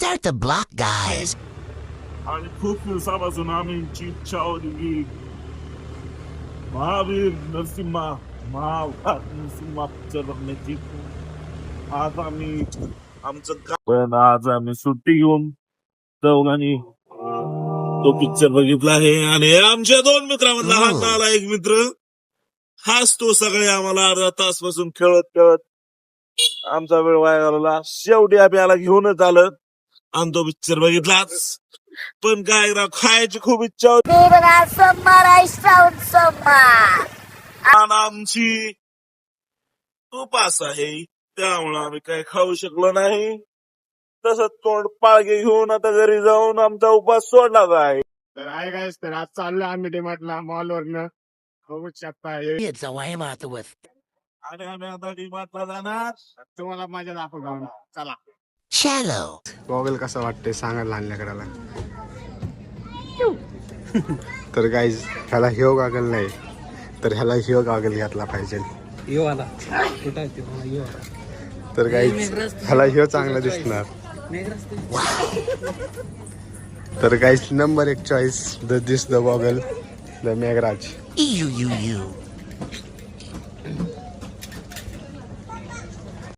Start the block, guys. आणि खूप दिवसापासून आमची इच्छा होती की महावीर नरसिम्हा पिक्चर बघण्याची. आज आम्ही पण आज आम्ही सुट्टी घेऊन चौघांनी तो पिक्चर बघितला आहे. आणि आमच्या दोन मित्रांमधला हा नाला एक मित्र हाच तो सगळे आम्हाला अर्धा तासपासून खेळत आमचा वेळ वाया घालवला. शेवटी आम्ही याला घेऊनच आलं आणि तो पिक्चर बघितलाच. पण काय राव, खायची खूप इच्छा होती आणि आमची उपास आहे, त्यामुळे आम्ही काही खाऊ शकलो नाही. तसंच तोंड पाळगे घेऊन आता घरी जाऊन आमचा उपास सोडला आहे. तर आहे काय तर आज चाललो आम्ही डीमार्टला मॉलवरनं बघू शकता. It's a way I'm out with. आणि आम्ही आता डीमार्टला जाणार. तुम्हाला माझ्या दाखवतो. चला. Shallow. गॉगल कसं वाटतंय सांगा लहान लेकराला. तर गाईज ह्याला हिओ गॉगल नाही तर ह्याला हिओ गॉगल घातला पाहिजे. तर गाईज ह्याला हिओ चांगला दिसणार. तर guys number 1 choice the goggle the Meghraj. You.